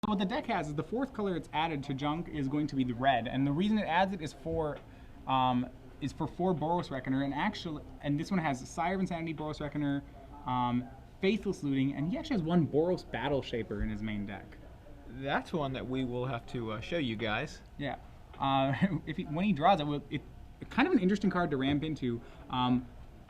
what the deck has is the fourth color it's added to Junk is going to be the red, and the reason it adds it is for 4 Boros Reckoner, and this one has Sire of Insanity, Boros Reckoner, Faithless Looting, and he actually has 1 Boros Battle Shaper in his main deck. That's one that we will have to show you guys. Yeah. When he draws it, it's kind of an interesting card to ramp into.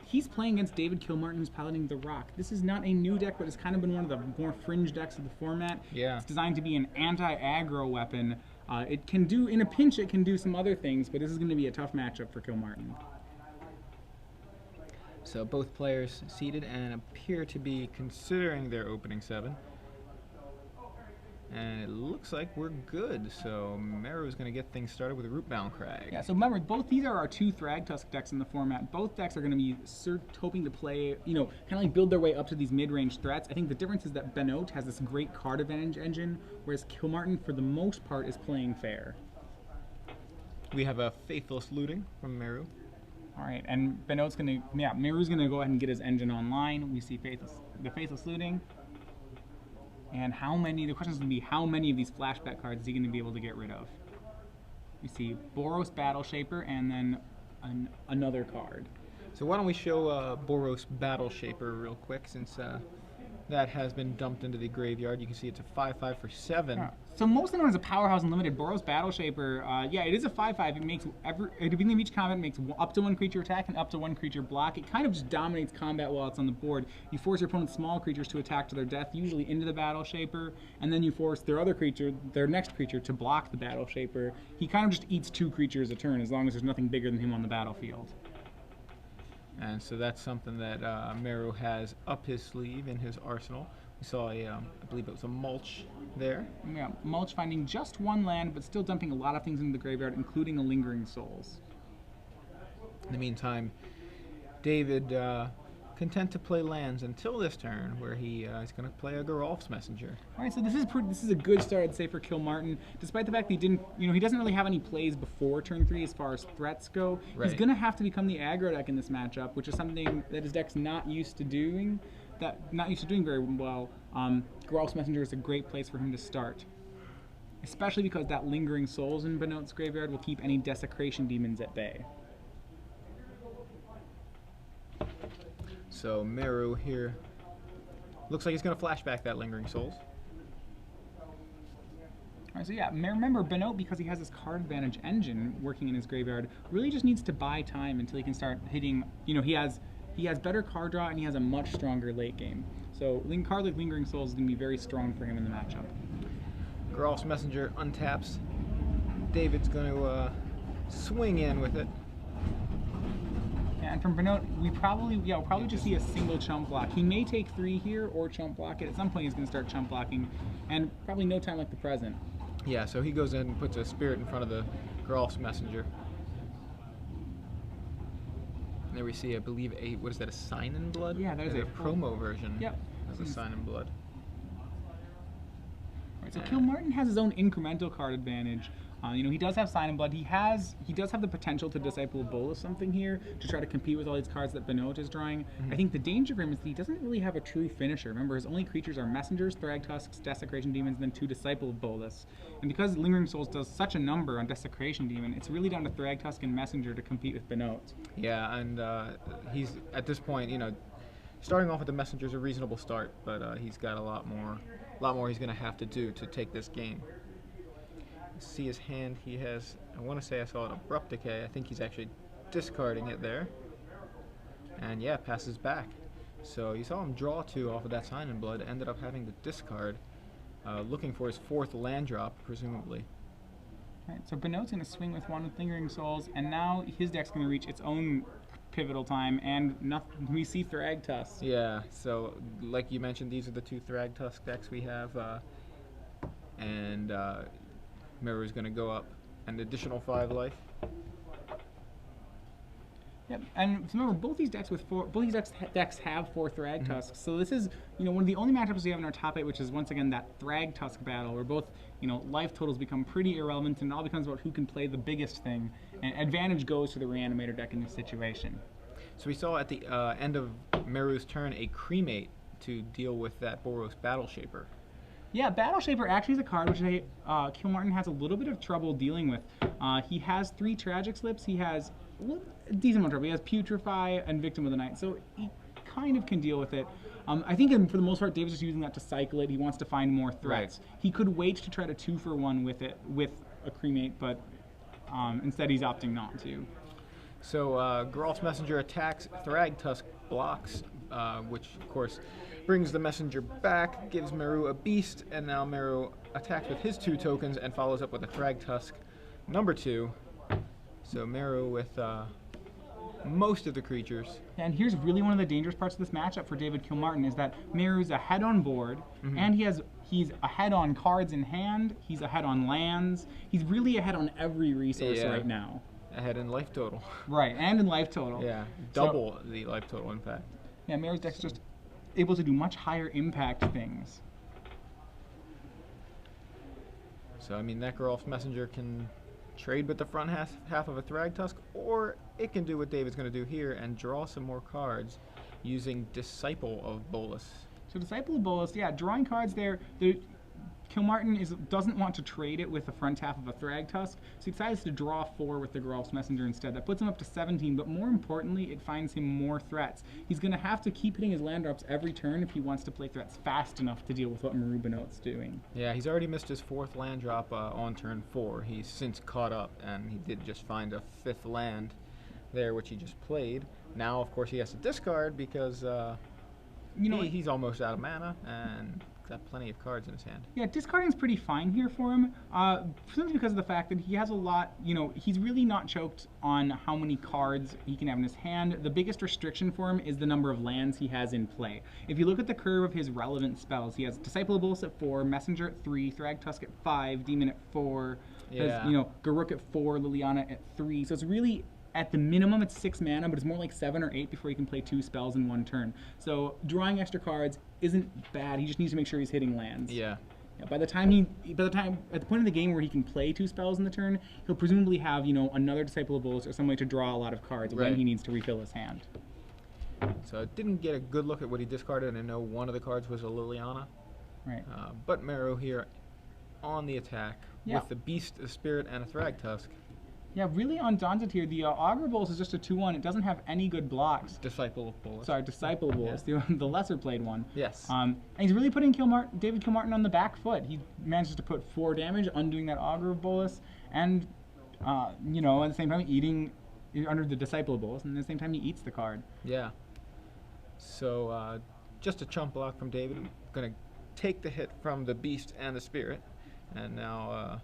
He's playing against David Kilmartin, who's piloting the Rock. This is not a new deck, but it's kind of been one of the more fringe decks of the format. Yeah. It's designed to be an anti-aggro weapon. It can do, in a pinch, it can do some other things, but this is going to be a tough matchup for Kilmartin. So both players seated and appear to be considering their opening 7. And it looks like we're good, so Meru is going to get things started with a Rootbound Crag. Yeah, so remember, both these are our 2 Thragtusk decks in the format. Both decks are going to be hoping to play, kind of like build their way up to these mid-range threats. I think the difference is that Bhanot has this great card advantage engine, whereas Kilmartin, for the most part, is playing fair. We have a Faithless Looting from Meru. All right, and Bhanot's going to, Meru's going to go ahead and get his engine online. We see the Faithless Looting. And the question is going to be how many of these flashback cards is he going to be able to get rid of? You see Boros Battle Shaper and then another card. So why don't we show Boros Battle Shaper real quick, since that has been dumped into the graveyard. You can see it's a 5/5 for 7. Yeah. So mostly known as a Powerhouse Unlimited, Boros Battle Shaper, it is a 5/5. It makes at the beginning of each combat, it makes up to 1 creature attack and up to 1 creature block. It kind of just dominates combat while it's on the board. You force your opponent's small creatures to attack to their death, usually into the Battle Shaper, and then you force their next creature, to block the Battle Shaper. He kind of just eats 2 creatures a turn, as long as there's nothing bigger than him on the battlefield. And so that's something that Meru has up his sleeve in his arsenal. We saw I believe it was a Mulch there. Yeah, Mulch finding just 1 land, but still dumping a lot of things into the graveyard, including a Lingering Souls. In the meantime, David content to play lands until this turn, where he is going to play a Geralf's Messenger. All right, so this is a good start, I'd say, for Kilmartin. Despite the fact that he doesn't really have any plays before turn 3 as far as threats go. Right. He's going to have to become the aggro deck in this matchup, which is something that his deck's not used to doing very well. Geralf's Messenger is a great place for him to start, especially because that Lingering Souls in Bhanot's graveyard will keep any Desecration Demons at bay. So Meru here looks like he's going to flashback that Lingering Souls. Alright, so remember, Bhanot, because he has this card advantage engine working in his graveyard, really just needs to buy time until he can start hitting, he has better card draw and he has a much stronger late game. So a card like Lingering Souls is going to be very strong for him in the matchup. Geralf's Messenger untaps. David's going to swing in with it. And from Bhanot, we'll probably just see a single chump block. He may take 3 here or chump block it. At some point he's going to start chump blocking, and probably no time like the present. Yeah, so he goes in and puts a Spirit in front of the Geralf's Messenger. And there we see, I believe, what is that, a Sign in Blood? Yeah, there's a promo version. Yep. That's a Sign in Blood. Right, so Kilmartin has his own incremental card advantage. He does have Sign in Blood. He does have the potential to Disciple Bolus something here to try to compete with all these cards that Bhanot is drawing. I think the danger for him is that he doesn't really have a true finisher. Remember, his only creatures are Messengers, Thragtusks, Desecration Demons, and then 2 Disciple Bolus. And because Lingering Souls does such a number on Desecration Demon, it's really down to Thragtusk and Messenger to compete with Bhanot. Yeah, and he's, at this point, starting off with the Messenger is a reasonable start, but he's got a lot more he's going to have to do to take this game. See his hand, he has, I want to say I saw an Abrupt Decay. I think he's actually discarding it there. And yeah, passes back. So you saw him draw 2 off of that Sign in Blood, ended up having to discard, looking for his 4th land drop, presumably. Right, so Bhanot's going to swing with 1 with Lingering Souls, and now his deck's going to reach its own pivotal time, and we see Thragtusk. Yeah, so like you mentioned, these are the 2 Thragtusk decks we have, and Meru is going to go up an additional 5 life. Yep, and remember, both these decks have 4 Thragtusks, so this is one of the only matchups we have in our top 8, which is once again that Thragtusk battle, where both life totals become pretty irrelevant, and it all becomes about who can play the biggest thing. And advantage goes to the Reanimator deck in this situation. So we saw at the end of Meru's turn a Cremate to deal with that Boros Battle Shaper. Yeah, Battle Shaper actually is a card which Kilmartin has a little bit of trouble dealing with. He has 3 Tragic Slips. He has a decent amount of trouble. He has Putrefy and Victim of the Night, so he kind of can deal with it. I think for the most part, David's just using that to cycle it. He wants to find more threats. Right. He could wait to try to 2-for-1 with it with a Cremate, but instead he's opting not to. So Geralt's Messenger attacks, Thragtusk blocks, which of course brings the Messenger back, gives Meru a Beast, and now Meru attacks with his 2 tokens and follows up with a Thragtusk number 2. So Meru with most of the creatures. And here's really one of the dangerous parts of this matchup for David Kilmartin is that Meru's ahead on board, and he's ahead on cards in hand, he's ahead on lands, he's really ahead on every resource right now. Ahead in life total. Right, and in life total. Yeah, double the life total, in fact. Yeah, Meru's deck's just able to do much higher impact things. So, I mean, that Geralt's Messenger can trade with the front half of a Thragtusk, or it can do what David's going to do here and draw some more cards using Disciple of Bolas. So Disciple of Bolas, yeah, drawing cards there. Kilmartin doesn't want to trade it with the front half of a Thragtusk, so he decides to draw 4 with the Geralt's Messenger instead. That puts him up to 17, but more importantly, it finds him more threats. He's going to have to keep hitting his land drops every turn if he wants to play threats fast enough to deal with what Meru Bhanot's doing. Yeah, he's already missed his 4th land drop on turn 4. He's since caught up, and he did just find a 5th land there, which he just played. Now, of course, he has to discard because he's almost out of mana, and got plenty of cards in his hand. Yeah, discarding's pretty fine here for him, simply because of the fact that he has a lot, he's really not choked on how many cards he can have in his hand. The biggest restriction for him is the number of lands he has in play. If you look at the curve of his relevant spells, he has Disciple of Bolas at 4, Messenger at 3, Thragtusk at 5, Demon at 4, has, Garruk at 4, Liliana at 3, so it's really at the minimum, it's 6 mana, but it's more like 7 or 8 before you can play 2 spells in 1 turn. So drawing extra cards isn't bad. He just needs to make sure he's hitting lands. Yeah. By the time at the point of the game where he can play 2 spells in the turn, he'll presumably have another Disciple of Bolas or some way to draw a lot of cards when he needs to refill his hand. So I didn't get a good look at what he discarded, and I know one of the cards was a Liliana. Right. But Meru here on the attack with the Beast, a Spirit, and a Thragtusk. Yeah, really undaunted here. The Augur Bolas is just a 2/1. It doesn't have any good blocks. Disciple of Bolas. Sorry, Disciple of Bolas, the lesser played one. Yes. And he's really putting David Kilmartin on the back foot. He manages to put 4 damage, undoing that Augur of Bolas, and at the same time eating under the Disciple of Bolas, and at the same time he eats the card. Yeah. So just a chump block from David. Going to take the hit from the Beast and the Spirit, and now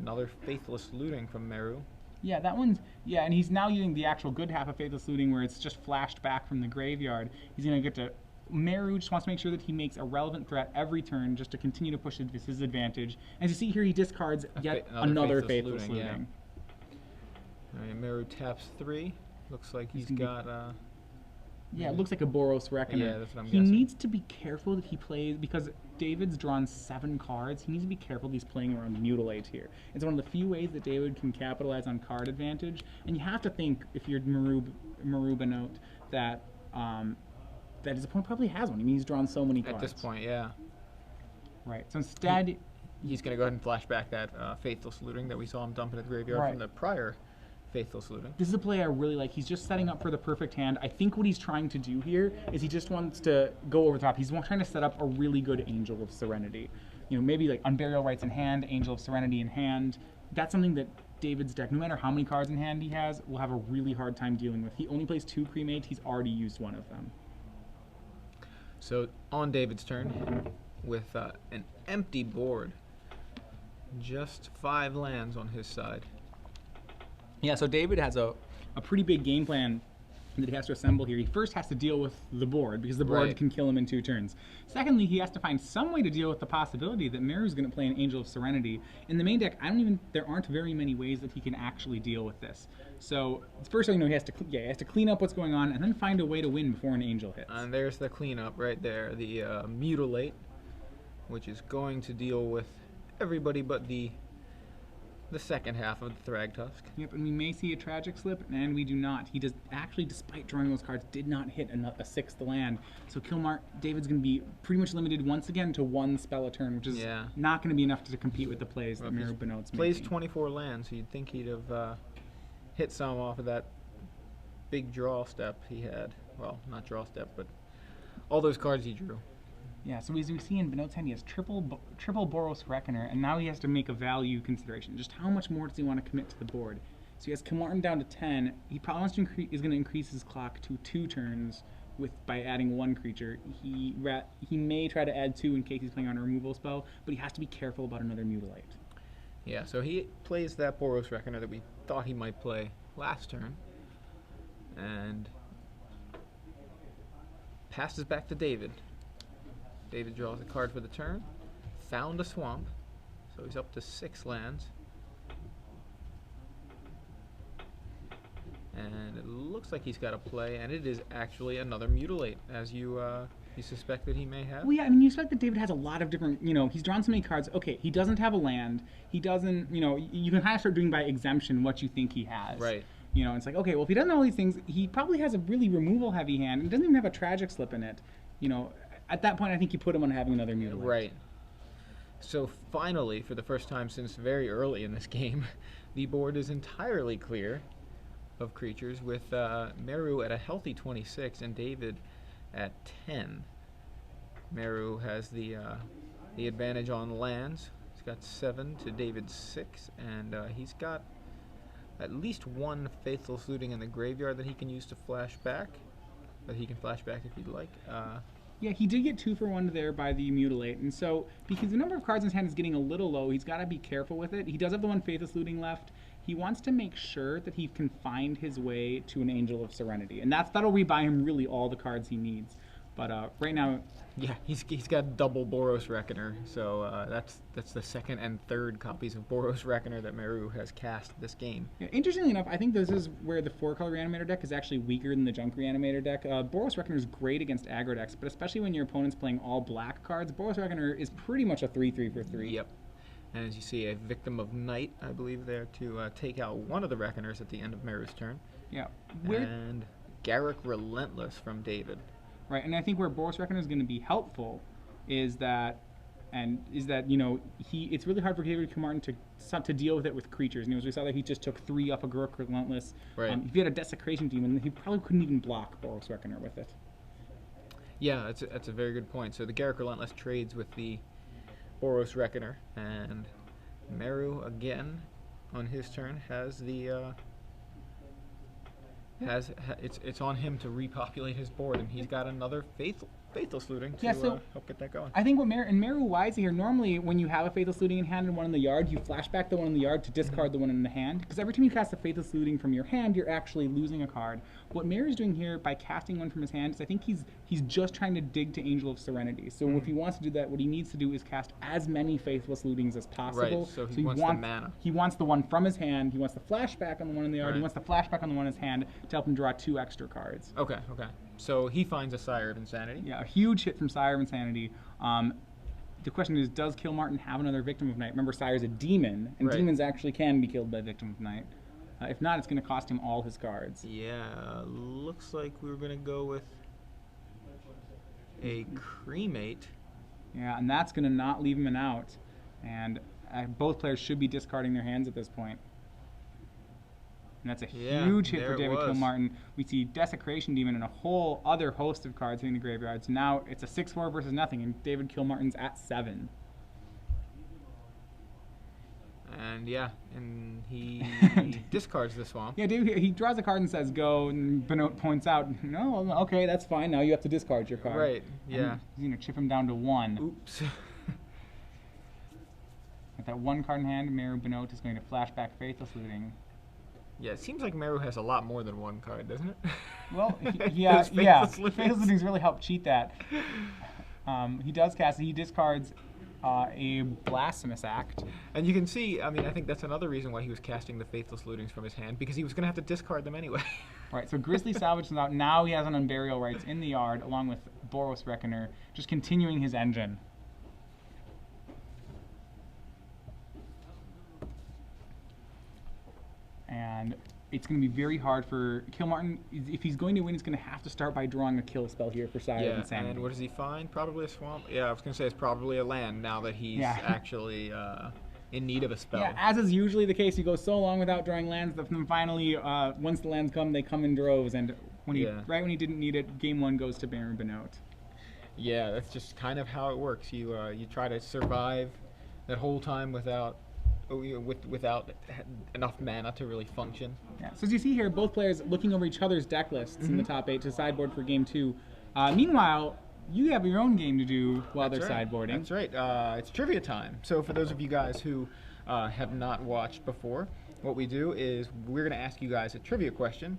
another Faithless Looting from Meru. Yeah, that one's, and he's now using the actual good half of Faithless Looting where it's just flashed back from the graveyard. He's going to get to, Meru just wants to make sure that he makes a relevant threat every turn just to continue to push his advantage. As you see here, he discards yet another Faithless Looting. Yeah. All right, Meru taps 3. Looks like he's got... it looks like a Boros Reckoner. Yeah, that's what I'm guessing. guessing. He needs to be careful that he plays, because David's drawn 7 cards, he needs to be careful that he's playing around Mutilate here. It's one of the few ways that David can capitalize on card advantage, and you have to think, if you're Meru Bhanot, that his opponent probably has one. I mean, he's drawn so many cards. At this point, yeah. Right, so instead... He's going to go ahead and flash back that Faithless Looting that we saw him dumping at the graveyard from the prior Faithless Looting. This is a play I really like. He's just setting up for the perfect hand. I think what he's trying to do here is he just wants to go over the top. He's trying to set up a really good Angel of Serenity. Maybe like Unburial Rites in hand, Angel of Serenity in hand. That's something that David's deck, no matter how many cards in hand he has, will have a really hard time dealing with. He only plays 2 Cremates. He's already used one of them. So on David's turn, with an empty board, just 5 lands on his side. Yeah, so David has a pretty big game plan that he has to assemble here. He first has to deal with the board, because the board can kill him in 2 turns. Secondly, he has to find some way to deal with the possibility that Meru's going to play an Angel of Serenity. In the main deck, there aren't very many ways that he can actually deal with this. So first, he has to clean up what's going on and then find a way to win before an Angel hits. And there's the cleanup right there, the Mutilate, which is going to deal with everybody but the the second half of the Thragtusk. Yep, and we may see a tragic slip, and we do not. He does actually, despite drawing those cards, did not hit a sixth land. So David's going to be pretty much limited once again to one spell a turn, which is not going to be enough to compete with the plays that Meru Bhanot's plays making. 24 lands, so you'd think he'd have hit some off of that big draw step he had. Well, not draw step, but all those cards he drew. Yeah, so as we see in Bhanot's hand, he has triple Boros Reckoner, and now he has to make a value consideration. Just how much more does he want to commit to the board? So he has Kilmartin down to 10. He probably wants to is going to increase his clock to 2 turns by adding 1 creature. He may try to add 2 in case he's playing on a removal spell, but he has to be careful about another Mutilate. Yeah, so he plays that Boros Reckoner that we thought he might play last turn, and passes back to David. David draws a card for the turn, found a swamp, so he's up to 6 lands. And it looks like he's got a play, and it is actually another Mutilate, as you suspected he may have. Well, yeah, I mean, you suspect that David has a lot of different, he's drawn so many cards. Okay, he doesn't have a land. He doesn't, you can kind of start doing by exemption what you think he has. Right. It's like, okay, well, if he doesn't have all these things, he probably has a really removal-heavy hand, and doesn't even have a tragic slip in it. At that point, I think you put him on having another Mutilate. Right. So finally, for the first time since very early in this game, the board is entirely clear of creatures, with Meru at a healthy 26 and David at 10. Meru has the advantage on lands. He's got 7 to David's 6, and he's got at least 1 Faithless Looting in the graveyard that he can use to flash back. That he can flash back if he'd like. Yeah, he did get 2 for 1 there by the Mutilate, and so because the number of cards in his hand is getting a little low, he's got to be careful with it. He does have the 1 Faithless Looting left. He wants to make sure that he can find his way to an Angel of Serenity, and that'll rebuy him really all the cards he needs. But right now, yeah, he's got double Boros Reckoner, so that's the second and third copies of Boros Reckoner that Meru has cast this game. Yeah, interestingly enough, I think this is where the 4-color Reanimator deck is actually weaker than the Junk Reanimator deck. Boros Reckoner is great against aggro decks, but especially when your opponent's playing all black cards, Boros Reckoner is pretty much a 3/3 for 3. Yep. And as you see, a Victim of Night, I believe, there to take out one of the Reckoners at the end of Meru's turn. Yeah. And Garruk Relentless from David. Right, and I think where Boros Reckoner is going to be helpful is that it's really hard for David Kilmartin to deal with it with creatures. As we saw that he just took 3 off a Garruk Relentless. Right. If he had a Desecration Demon, he probably couldn't even block Boros Reckoner with it. Yeah, that's a very good point. So the Garruk Relentless trades with the Boros Reckoner, and Meru again on his turn has the it's on him to repopulate his board, and he's got another Faithless Looting to help get that going. I think what Meru wisely here, normally when you have a Faithless Looting in hand and one in the yard, you flash back the one in the yard to discard the one in the hand, because every time you cast a Faithless Looting from your hand, you're actually losing a card. What Meru is doing here by casting one from his hand is I think he's just trying to dig to Angel of Serenity. So if he wants to do that, what he needs to do is cast as many Faithless Lootings as possible. Right, so he wants the mana. He wants the one from his hand, he wants the flashback on the one in the yard, he wants the flashback on the one in his hand to help him draw 2 extra cards. Okay. So he finds a Sire of Insanity. Yeah, a huge hit from Sire of Insanity. The question is, does Kilmartin have another Victim of Night? Remember, Sire's a demon, and demons actually can be killed by Victim of Night. If not, it's going to cost him all his cards. Yeah, looks like we were going to go with a Cremate. Yeah, and that's going to not leave him an out. And both players should be discarding their hands at this point. And that's a huge hit for David Kilmartin. We see Desecration Demon and a whole other host of cards hitting the graveyard. So now it's a 6-4 versus nothing, and David Kilmartin's at 7. And he discards the swamp. Yeah, he draws a card and says go, and Bhanot points out, no, okay, that's fine. Now you have to discard your card. Right. Yeah. And he's chip him down to 1. Oops. With that 1 card in hand, Meru Bhanot is going to flashback Faithless Looting. Yeah, it seems like Meru has a lot more than 1 card, doesn't it? Well, yeah. Faithless Lootings really help cheat that. He does cast it. He discards a Blasphemous Act. And you can see, I think that's another reason why he was casting the Faithless Lootings from his hand, because he was going to have to discard them anyway. Right, so Grizzly Salvage is out. Now he has an Unburial Rites in the yard, along with Boros Reckoner, just continuing his engine. it's going to be very hard for Kilmartin. If he's going to win, he's going to have to start by drawing a kill spell here for Sire of Insanity. And what does he find? Probably a swamp. Yeah, I was going to say it's probably a land now that he's actually in need of a spell. Yeah, as is usually the case, you go so long without drawing lands that then finally, once the lands come, they come in droves. And when right when he didn't need it, game 1 goes to Baron Bhanot. Yeah, that's just kind of how it works. You try to survive that whole time without enough mana to really function. Yeah. So as you see here, both players looking over each other's deck lists in the top 8 to sideboard for game 2. Meanwhile, you have your own game to do while they're sideboarding. That's right. It's trivia time. So for those of you guys who have not watched before, what we do is we're going to ask you guys a trivia question.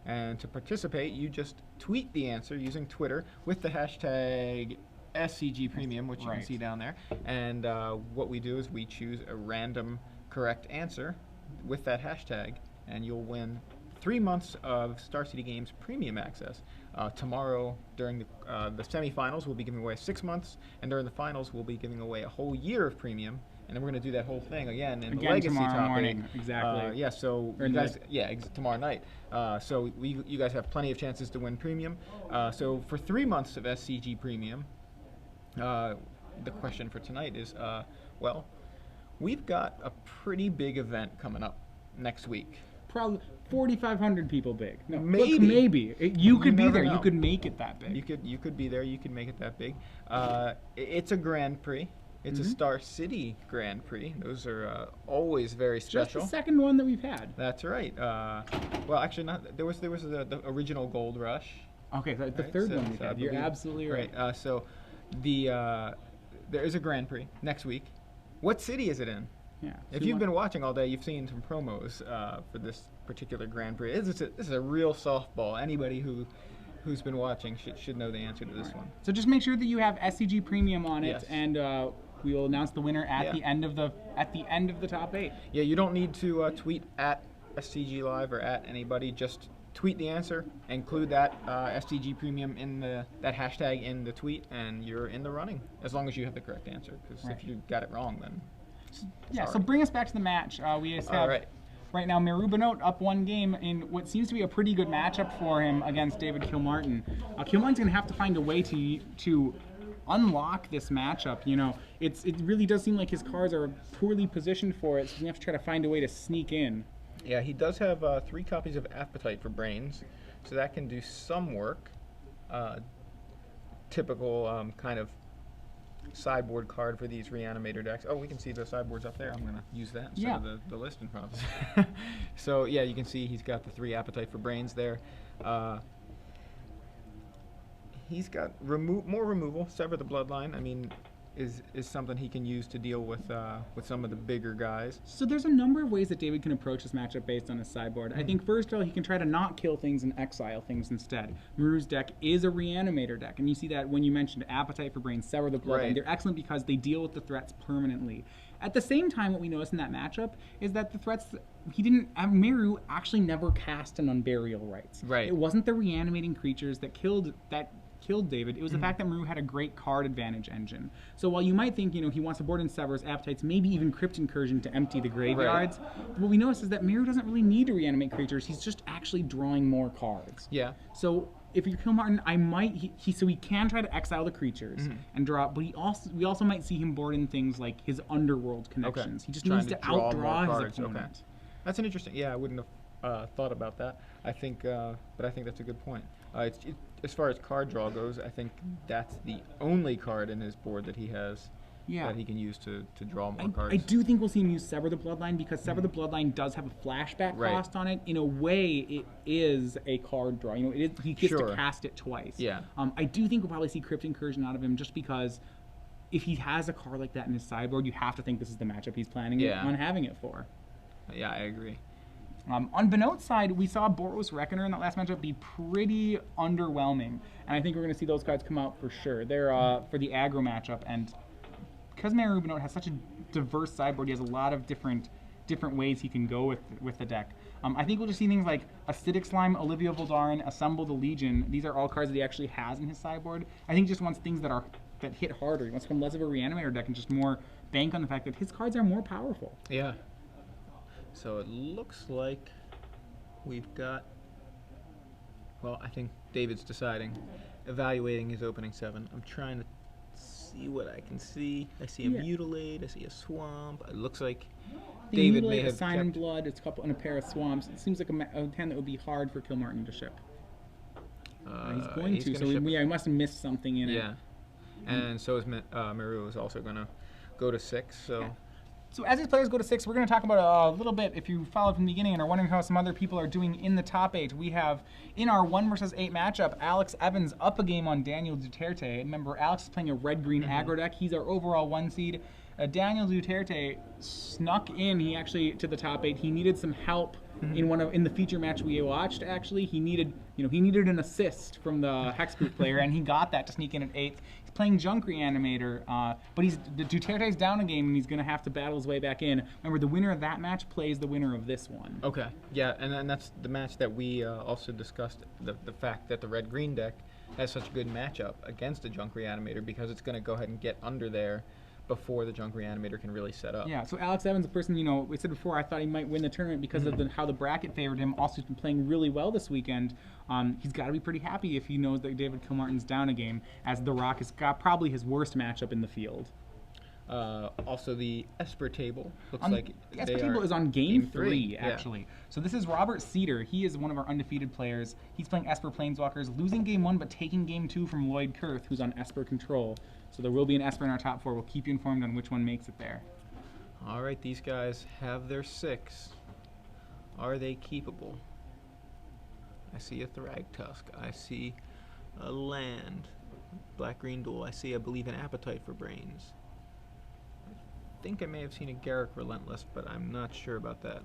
And to participate, you just tweet the answer using Twitter with the hashtag SCG Premium, which you can see down there. And what we do is we choose a random correct answer with that hashtag, and you'll win 3 months of Star City Games Premium access. Tomorrow, during the semifinals, we'll be giving away 6 months, and during the finals, we'll be giving away a whole year of premium. And then we're going to do that whole thing again in the Legacy tomorrow top morning. 8. Exactly. Yeah, so you guys, tomorrow night. So you guys have plenty of chances to win premium. So for 3 months of SCG Premium, the question for tonight is, well, we've got a pretty big event coming up next week. Probably 4,500 people big. No, maybe. Look, maybe. You could be there. Know. You could make it that big. You could be there. You could make it that big. It's a Grand Prix. It's a Star City Grand Prix. Those are always very special. Just the second one that we've had. That's right. Well, actually, not. There was the original Gold Rush. Okay, so the third one we've had. You're absolutely right. So there is a Grand Prix next week. What city is it in? Yeah. If you've been watching all day, you've seen some promos for this particular Grand Prix. This is a real softball. Anybody who's been watching should know the answer to this one. So just make sure that you have SCG Premium on it, and we will announce the winner at the end of the top 8. Yeah, you don't need to tweet at SCG Live or at anybody. Just tweet the answer, include that SCG Premium in that hashtag in the tweet, and you're in the running as long as you have the correct answer. Because if you got it wrong, then sorry. So bring us back to the match. We have right now Meru Bhanot up 1 game in what seems to be a pretty good matchup for him against David Kilmartin. Kilmartin's going to have to find a way to unlock this matchup. You know, it really does seem like his cards are poorly positioned for it, so he's going to have to try to find a way to sneak in. Yeah, he does have 3 copies of Appetite for Brains, so that can do some work. Typical kind of sideboard card for these Reanimator decks. Oh, we can see the sideboards up there. I'm going to use that instead of the list in front of us. So, yeah, you can see he's got the 3 Appetite for Brains there. He's got more removal. Sever the Bloodline, I mean, is something he can use to deal with some of the bigger guys. So there's a number of ways that David can approach this matchup based on his sideboard. I think first of all, he can try to not kill things and exile things instead. Meru's deck is a Reanimator deck, and you see that when you mentioned Appetite for Brains, Sever the Bloodline. They're excellent because they deal with the threats permanently. At the same time, what we notice in that matchup is that the threats Meru actually never cast an Unburial Rites. It wasn't the reanimating creatures that killed David. It was the fact that Meru had a great card advantage engine. So while you might think, he wants to board in Sever's Appetites, maybe even Crypt Incursion to empty the graveyards, what we notice is that Meru doesn't really need to reanimate creatures. He's just actually drawing more cards. Yeah. So if you're Kilmartin, so he can try to exile the creatures and draw, but we also might see him board in things like his Underworld connections. He just needs to outdraw his opponent. That's an interesting. Yeah, I wouldn't have thought about that. I think, but I think that's a good point. As far as card draw goes, I think that's the only card in his board that he has that he can use to draw more cards. I do think we'll see him use Sever the Bloodline because Sever the Bloodline does have a flashback cost on it. In a way, it is a card draw. He gets to cast it twice. Yeah. I do think we'll probably see Crypt Incursion out of him just because if he has a card like that in his sideboard, you have to think this is the matchup he's planning on having it for. Yeah, I agree. On Bhanot's side, we saw Boros Reckoner in that last matchup be pretty underwhelming, and I think we're going to see those cards come out for sure. They're for the aggro matchup, and because Meru Bhanot has such a diverse sideboard, he has a lot of different ways he can go with the deck. I think we'll just see things like Acidic Slime, Olivia Voldaren, Assemble the Legion. These are all cards that he actually has in his sideboard. I think he just wants things that hit harder. He wants to become less of a Reanimator deck and just more bank on the fact that his cards are more powerful. Yeah. So it looks like we've got. Well, I think David's evaluating his opening 7. I'm trying to see what I can see. I see a Mutilate. I see a Swamp. It looks like David may have Sign in Blood. It's a couple and a pair of Swamps. It seems like a hand that would be hard for Kilmartin to ship. He's going to, so we must have missed something in it. Yeah, and so is Meru is also going to go to 6. So. Yeah. So as these players go to 6, we're going to talk about a little bit, if you followed from the beginning and are wondering how some other people are doing in the top 8, we have, in our 1 versus 8 matchup, Alex Evans up a game on Daniel Duterte. Remember, Alex is playing a red-green aggro deck. He's our overall 1 seed. Daniel Duterte snuck in, to the top 8. He needed some help in the feature match we watched. Actually, he needed an assist from the Hexproof player, and he got that to sneak in at 8th. He's playing Junk Reanimator, but Duterte's down a game, and he's going to have to battle his way back in. Remember, the winner of that match plays the winner of this one. Okay, yeah, and that's the match that we also discussed. The fact that the red-green deck has such a good matchup against a Junk Reanimator because it's going to go ahead and get under there before the Junk Reanimator can really set up. Yeah, so Alex Evans, a person, we said before, I thought he might win the tournament because of how the bracket favored him. Also, he's been playing really well this weekend. He's got to be pretty happy if he knows that David Kilmartin's down a game, as The Rock has got probably his worst matchup in the field. Also, the Esper table looks like the Esper table is on game 3, yeah. actually. So this is Robert Cedar. He is one of our undefeated players. He's playing Esper Planeswalkers, losing game 1, but taking game 2 from Lloyd Kurth, who's on Esper control. So there will be an Esper in our top 4. We'll keep you informed on which one makes it there. All right, these guys have their 6. Are they keepable? I see a Thragtusk. I see a land. Black-green duel. I see, I believe, an Appetite for Brains. I think I may have seen a Garruk Relentless, but I'm not sure about that.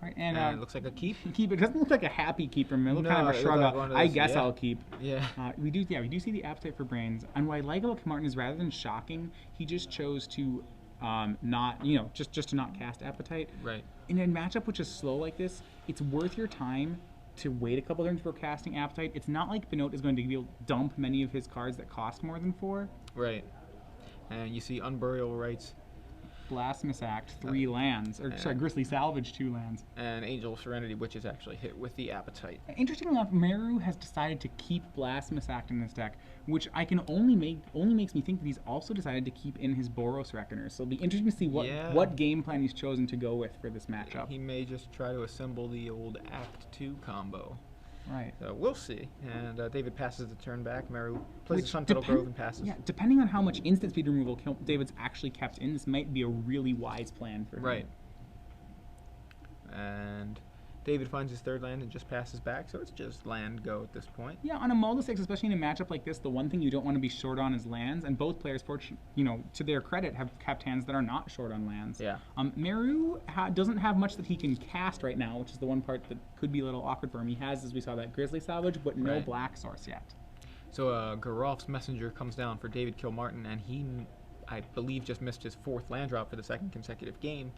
All right, and it looks like a keep. Keep. It doesn't look like a happy keep from me. It looks kind of a shrug. I guess I'll keep. Yeah. We do see the Appetite for Brains. And what I like about Kilmartin is rather than shocking, he just chose to not, just to not cast Appetite. Right. In a matchup which is slow like this, it's worth your time to wait a couple turns before casting Appetite. It's not like Bhanot is going to be able to dump many of his cards that cost more than 4. Right. And you see Unburial Rites. Blasphemous Act, 3 lands. Grisly Salvage, 2 lands. And Angel of Serenity, which is actually hit with the Appetite. Interestingly enough, Meru has decided to keep Blasphemous Act in this deck, which I can only makes me think that he's also decided to keep in his Boros Reckoners. So it'll be interesting to see what game plan he's chosen to go with for this matchup. He may just try to assemble the old Act 2 combo. Right. So we'll see. And David passes the turn back. Meru plays Sun Petal Grove and passes. Yeah, depending on how much instant speed removal David's actually kept in, this might be a really wise plan for him. Right. And David finds his 3rd land and just passes back, so it's just land go at this point. Yeah, on a Mulda 6, especially in a matchup like this, the one thing you don't want to be short on is lands, and both players, to their credit, have kept hands that are not short on lands. Yeah. Meru doesn't have much that he can cast right now, which is the one part that could be a little awkward for him. He has, as we saw, that Grisly Salvage, but no black source yet. So Geralf's Messenger comes down for David Kilmartin, and he, I believe, just missed his 4th land drop for the 2nd consecutive game.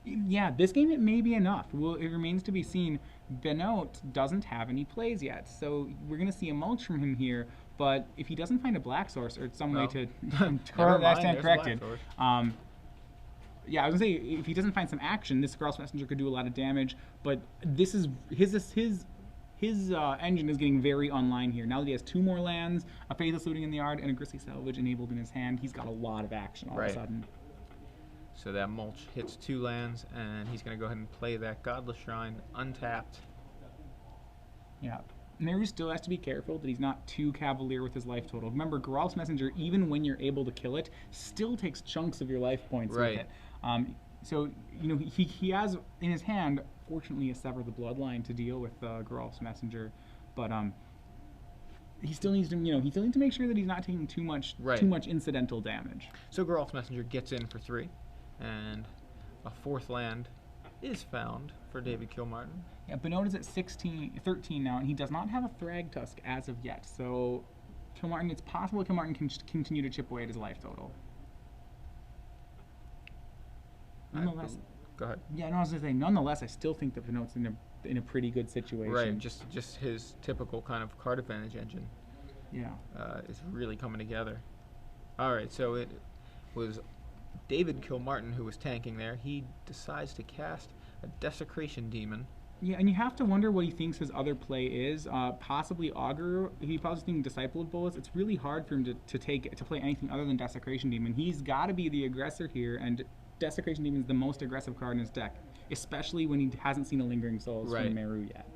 Yeah, this game it may be enough. It remains to be seen. Bhanot doesn't have any plays yet, so we're going to see a mulch from him here. But if he doesn't find a black source or some way to stand corrected, yeah, I was going to say if he doesn't find some action, this Geralf's Messenger could do a lot of damage. But this is his engine is getting very online here. Now that he has 2 more lands, a Faithless Looting in the yard, and a Grisly Salvage enabled in his hand, he's got a lot of action all of a sudden. So that mulch hits 2 lands, and he's going to go ahead and play that Godless Shrine untapped. Yeah. Meru still has to be careful that he's not too cavalier with his life total. Remember, Geralf's Messenger, even when you're able to kill it, still takes chunks of your life points with it. So, he has in his hand, fortunately, a Sever the Bloodline to deal with Geralf's Messenger, but he still needs to, make sure that he's not taking too much incidental damage. So Geralf's Messenger gets in for 3. And a 4th land is found for David Kilmartin. Yeah, Bhanot is at 13 now, and he does not have a Thragtusk as of yet. So it's possible Kilmartin can continue to chip away at his life total. Nonetheless, go ahead. Yeah, no, I was going to say, nonetheless, I still think that Bhanot's in a pretty good situation. Right, just his typical kind of card advantage engine. Yeah. Is really coming together. All right, so it was David Kilmartin, who was tanking there, he decides to cast a Desecration Demon. Yeah, and you have to wonder what he thinks his other play is. Possibly Augur. He's probably thinking Disciple of Bolas. It's really hard for him to play anything other than Desecration Demon. He's got to be the aggressor here, and Desecration Demon is the most aggressive card in his deck, especially when he hasn't seen a Lingering Souls from Meru yet.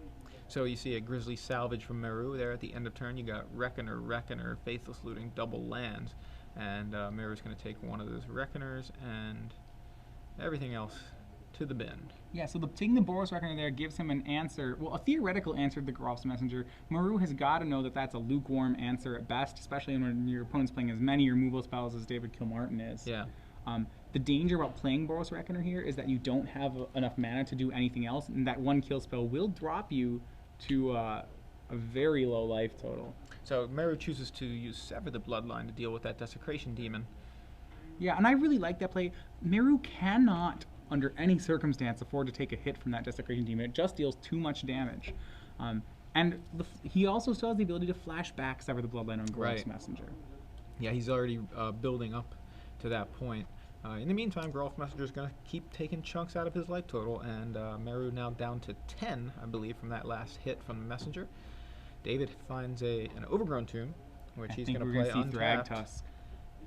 So you see a Grizzly Salvage from Meru there at the end of turn. You got Reckoner, Faithless Looting, double lands, and Meru's going to take one of those Reckoners and everything else to the bin. Yeah, so taking the Boros Reckoner there gives him an answer, well, a theoretical answer to the Geralf's Messenger. Meru has got to know that that's a lukewarm answer at best, especially when your opponent's playing as many removal spells as David Kilmartin is. Yeah. The danger about playing Boros Reckoner here is that you don't have enough mana to do anything else, and that one kill spell will drop you to a very low life total. So Meru chooses to use Sever the Bloodline to deal with that Desecration Demon. Yeah, and I really like that play. Meru cannot, under any circumstance, afford to take a hit from that Desecration Demon. It just deals too much damage. And he also still has the ability to flash back Sever the Bloodline on Geralf's Messenger. Yeah, he's already building up to that point. In the meantime, Geralf's Messenger is going to keep taking chunks out of his life total, and Meru now down to 10, I believe, from that last hit from the Messenger. David finds an Overgrown Tomb, which he's going to play untapped. Thragtusk.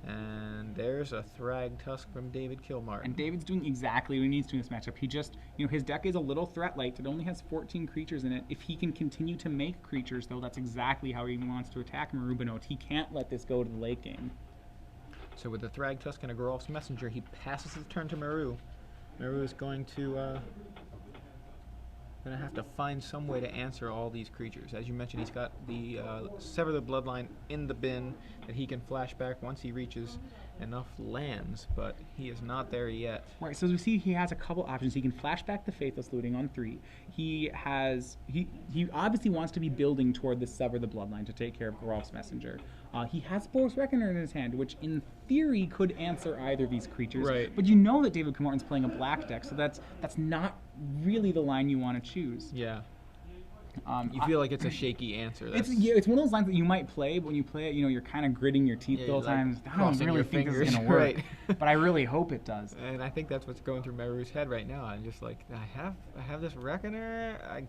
And there's a Thragtusk from David Kilmartin. And David's doing exactly what he needs to in this matchup. He just, his deck is a little threat light. It only has 14 creatures in it. If he can continue to make creatures, though, that's exactly how he wants to attack Meru Bhanot. He can't let this go to the late game. So with the Thragtusk and a Geralf's Messenger, he passes his turn to Meru. Meru is going to have to find some way to answer all these creatures. As you mentioned, he's got the Sever the Bloodline in the bin that he can flash back once he reaches enough lands, but he is not there yet. Right, so as we see, he has a couple options. He can flash back the Faithless Looting on 3. He obviously wants to be building toward the Sever the Bloodline to take care of Geralf's Messenger. He has Boros Reckoner in his hand, which in theory could answer either of these creatures. Right. But you know that David Kilmartin's playing a black deck, so that's not really the line you want to choose. Yeah. You feel like it's a shaky answer. It's one of those lines that you might play, but when you play it, you're kind of gritting your teeth those times. I don't really think this is going to work, right. But I really hope it does. And I think that's what's going through Meru's head right now. I'm just like, I have this Reckoner. I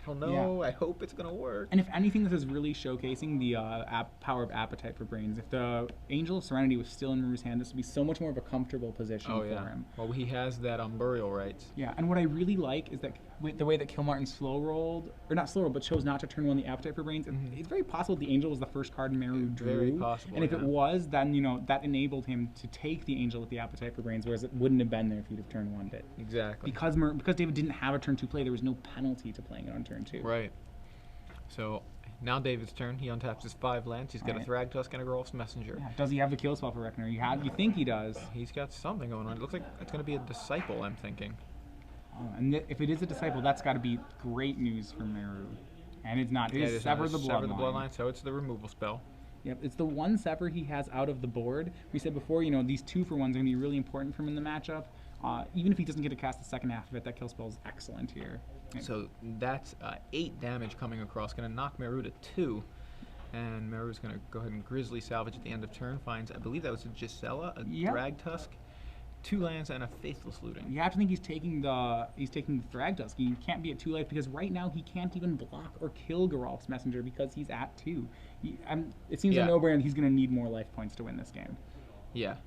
don't know. Yeah. I hope it's going to work. And if anything, this is really showcasing the power of Appetite for Brains. If the Angel of Serenity was still in Meru's hand, this would be so much more of a comfortable position for him. Well, he has that on Burial Rites. Yeah, and what I really like is that the way that Kilmartin not slow rolled, but chose not to turn one the Appetite for Brains, it's very possible the Angel was the first card Meru drew. Very possible. And if it was, then that enabled him to take the Angel with the Appetite for Brains, whereas it wouldn't have been there if he'd have turn one it. Exactly. Because David didn't have a turn 2 play, there was no penalty to playing it on turn 2. Right. So now David's turn. He untaps his 5 lands. He's got a Thragtusk and a Geralf's Messenger. Yeah. Does he have the kill spell for Reckoner? You think he does. He's got something going on. It looks like it's going to be a Disciple, I'm thinking. Oh, and if it is a Disciple, that's got to be great news for Meru. And it's not. It is Sever the Bloodline. Sever the Bloodline, so it's the removal spell. Yep, it's the one Sever he has out of the board. We said before, these 2-for-1s are going to be really important for him in the matchup. Even if he doesn't get to cast the second half of it, that kill spell is excellent here. So that's 8 damage coming across, going to knock Meru to 2. And Meru's going to go ahead and Grizzly Salvage at the end of turn. Finds, I believe that was a Gisela, a Thragtusk, 2 lands, and a Faithless Looting. You have to think he's taking the Thragtusk. He can't be at 2 life because right now he can't even block or kill Geralf's Messenger because he's at 2. It seems a no-brainer. He's going to need more life points to win this game. Yeah.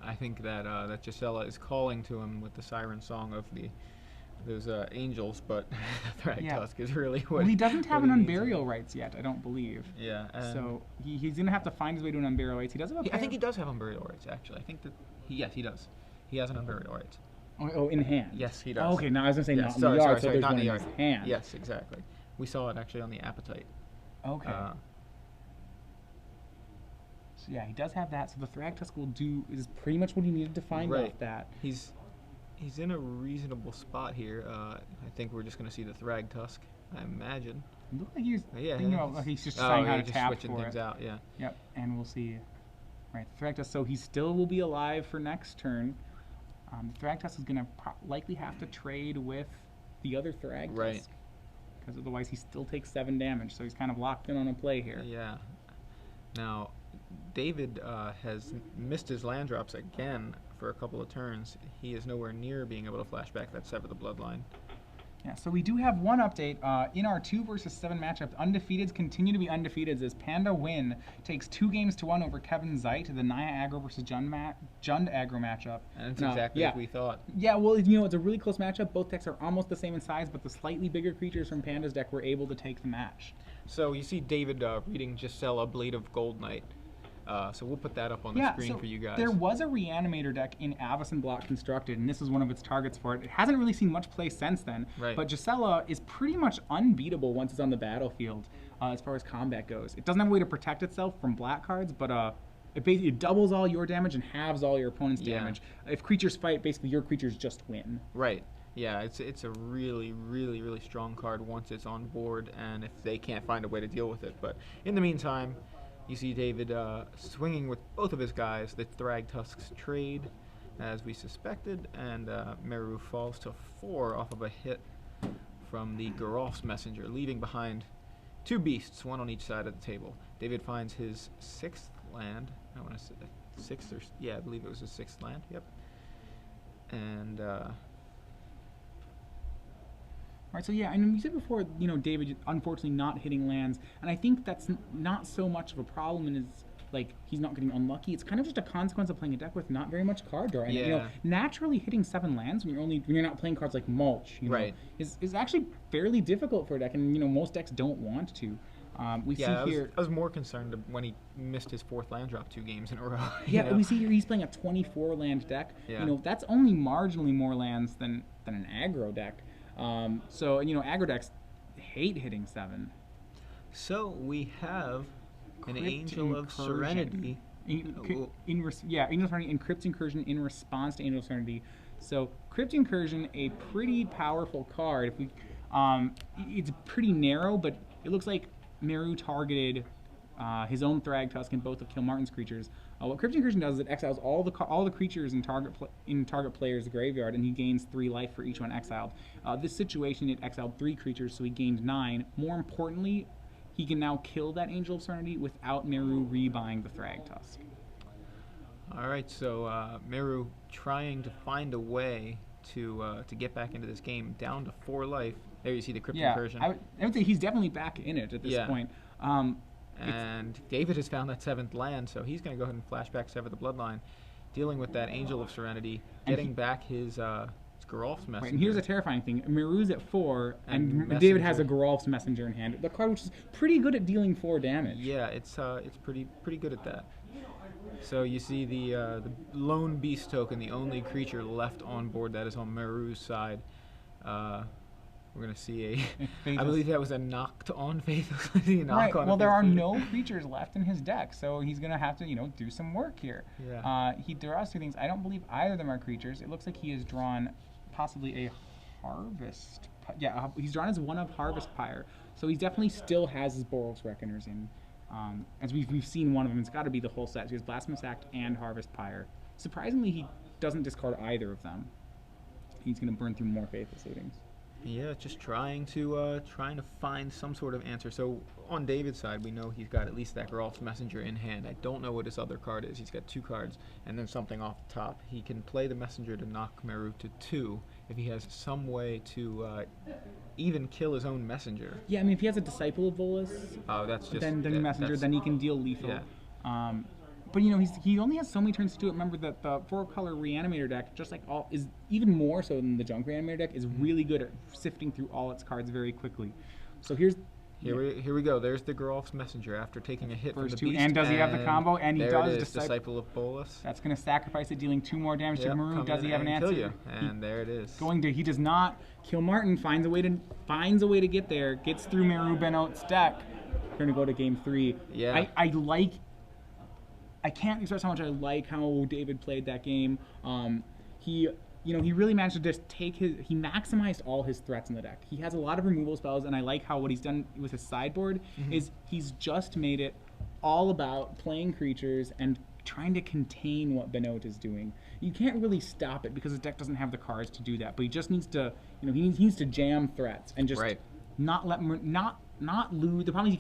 I think that that Gisela is calling to him with the siren song of those angels, but Thragtusk is really what. Well, he doesn't have an Unburial Rites yet, I don't believe. Yeah. So he's gonna have to find his way to an Unburial Rites. He does have I think he does have Unburial Rites actually. I think that he does. He has an Unburial Rites. Oh, in hand. Yes, he does. Oh, okay, now I was gonna say not in the yard. Sorry, so there's not one in the yard. His hand. Yes, exactly. We saw it actually on the Appetite. Okay. So yeah, he does have that. So the Thragtusk is pretty much what he needed to find off that. He's in a reasonable spot here. I think we're just going to see the Thragtusk, I imagine. It looks like he's just deciding how to tap switching things out. Yeah. Yep, and we'll see. Right, Thragtusk. So he still will be alive for next turn. Thragtusk is going to likely have to trade with the other Thragtusk. Right. Because otherwise he still takes 7 damage. So he's kind of locked in on a play here. Yeah. Now, David has missed his land drops again for a couple of turns. He is nowhere near being able to flash back that Sever the Bloodline. Yeah, so we do have one update. In our 2 versus 7 matchup, undefeateds continue to be undefeated as Panda Win takes 2-1 over Kevin Zeit, the Naya aggro versus Jund aggro matchup. And it's exactly as we thought. Yeah, well, you know, it's a really close matchup. Both decks are almost the same in size, but the slightly bigger creatures from Panda's deck were able to take the match. So you see David reading Gisela, Blade of Gold Knight. So we'll put that up on the screen for you guys. There was a Reanimator deck in Avacyn Block constructed, and this was one of its targets for it. It hasn't really seen much play since then, but Gisela is pretty much unbeatable once it's on the battlefield as far as combat goes. It doesn't have a way to protect itself from black cards, but it basically doubles all your damage and halves all your opponent's damage. If creatures fight, basically your creatures just win. Right. Yeah, it's a really, really, really strong card once it's on board, and if they can't find a way to deal with it. But in the meantime, you see David swinging with both of his guys. The Thragtusks trade, as we suspected, and Meru falls to 4 off of a hit from the Geralf's Messenger, leaving behind 2 beasts, one on each side of the table. David finds his 6th land. I want to say 6th, or yeah, I believe it was his 6th land. Yep. And Right, so yeah, and we said before, you know, David unfortunately not hitting lands, and I think that's not so much of a problem in his, like, he's not getting unlucky. It's kind of just a consequence of playing a deck with not very much card draw. And, you know, naturally hitting 7 lands when you're not playing cards like Mulch, you know, is actually fairly difficult for a deck, and, you know, most decks don't want to. We see here. I was more concerned when he missed his 4th land drop 2 games in a row. Yeah, we see here he's playing a 24 land deck. You know, that's only marginally more lands than an aggro deck. So, you know, aggro decks hate hitting 7. So we have an Angel of Serenity. Angel of Serenity and Crypt Incursion in response to Angel of Serenity. So Crypt Incursion, a pretty powerful card. If we, it's pretty narrow, but it looks like Meru targeted his own Thragtusk and both of Kilmartin's creatures. What Crypt Incursion does is it exiles all the creatures in target player's graveyard, and he gains 3 life for each one exiled. This situation, it exiled 3 creatures, so he gained 9. More importantly, he can now kill that Angel of Serenity without Meru rebuying the Thragtusk. All right, so Meru trying to find a way to get back into this game, down to 4 life. There you see the Crypt Incursion. I would say he's definitely back in it at this point. And David has found that 7th land, so he's going to go ahead and flashback Sever the Bloodline, dealing with that Angel of Serenity, getting back his Geralf's Messenger. Right, and here's a terrifying thing. Meru's at 4, and David has a Geralf's Messenger in hand. The card which is pretty good at dealing 4 damage. Yeah, it's pretty good at that. So you see the lone beast token, the only creature left on board that is on Meru's side. We're going to see I believe that was a knocked on Faithless. Right, well, there are no creatures left in his deck, so he's going to have to, you know, do some work here. Yeah. He draws 2 things. I don't believe either of them are creatures. It looks like he has drawn possibly a Harvest. Yeah, he's drawn as one of Harvest Pyre, so he definitely still has his Boros Reckoners in. As we've seen one of them, it's got to be the whole set. So he has Blasphemous Act and Harvest Pyre. Surprisingly, he doesn't discard either of them. He's going to burn through more Faithless Savings. Yeah, just trying to find some sort of answer. So on David's side, we know he's got at least that Geralf's Messenger in hand. I don't know what his other card is. He's got 2 cards and then something off the top. He can play the Messenger to knock Meru to 2 if he has some way to even kill his own Messenger. Yeah, I mean, if he has a Disciple of Volus, that's just then Messenger, then he can deal lethal. Yeah. But, you know, he only has so many turns to do it. Remember that the 4-color Reanimator deck, just like is even more so than the Junk Reanimator deck, is really good at sifting through all its cards very quickly. So here we go. There's the Geralf's Messenger after taking a hit from the beast. And does he have the combo? And he does. Disciple of Bolus. That's going to sacrifice it, dealing 2 more damage to Meru. Does he have an answer? Kill you. And there it is. He does not. Kilmartin finds a way to get there. Gets through Meru Bhanot's deck. We're going to go to game 3. Yeah. I can't express how much I like how David played that game. He really managed to just he maximized all his threats in the deck. He has a lot of removal spells, and I like how what he's done with his sideboard is he's just made it all about playing creatures and trying to contain what Bhanot is doing. You can't really stop it because his deck doesn't have the cards to do that, but he just needs to, he needs to jam threats and just not not lose. The problem is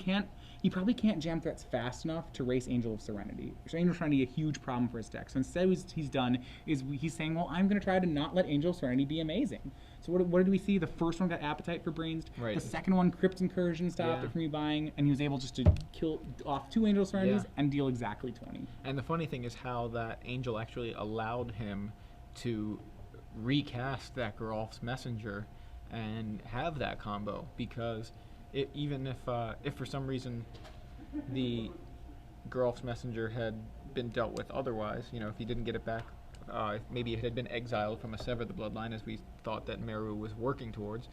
he probably can't jam threats fast enough to race Angel of Serenity. So Angel of Serenity is a huge problem for his deck. So instead what he's done is he's saying, well, I'm going to try to not let Angel of Serenity be amazing. So what did we see? The first one got Appetite for Brains. Right. The second one, Crypt Incursion stopped it from rebuying, and he was able just to kill off 2 Angel of Serenities and deal exactly 20. And the funny thing is how that Angel actually allowed him to recast that Geralf's Messenger and have that combo, because even if for some reason the Geralf's Messenger had been dealt with otherwise, if he didn't get it back, maybe it had been exiled from a Sever the Bloodline, as we thought that Meru was working towards,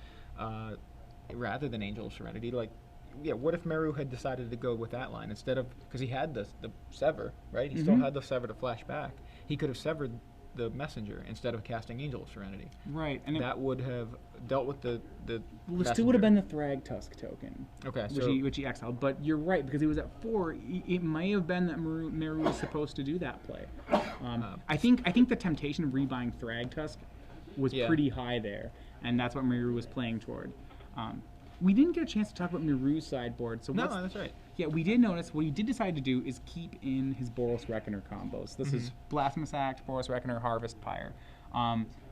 rather than Angel of Serenity. What if Meru had decided to go with that line instead of, because he had the Sever, right? He still had the Sever to flash back. He could have severed the Messenger instead of casting Angel of Serenity. Right, and that would have dealt with the well, it still would have been the Thrag Tusk token. Okay, which he exiled. But you're right, because he was at 4. It may have been that Meru was supposed to do that play. I think the temptation of rebuying Thrag Tusk was pretty high there, and that's what Meru was playing toward. We didn't get a chance to talk about Meru's sideboard. So no, that's right. Yeah, we did notice what he did decide to do is keep in his Boros Reckoner combos. This is Blasphemous Act, Boros Reckoner, Harvest Pyre.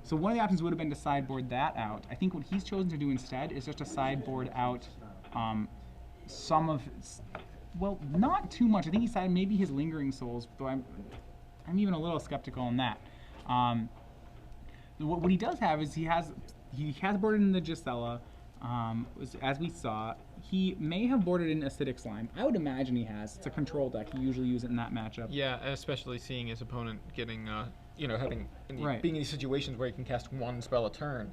So one of the options would have been to sideboard that out. I think what he's chosen to do instead is just to sideboard out some of, well, not too much. I think he decided maybe his Lingering Souls, though I'm even a little skeptical on that. What he does have is he has boarded in the Gisela. As we saw, he may have boarded in Acidic Slime. I would imagine he has. It's a control deck. You usually use it in that matchup. Yeah, especially seeing his opponent getting, being in these situations where he can cast 1 spell a turn.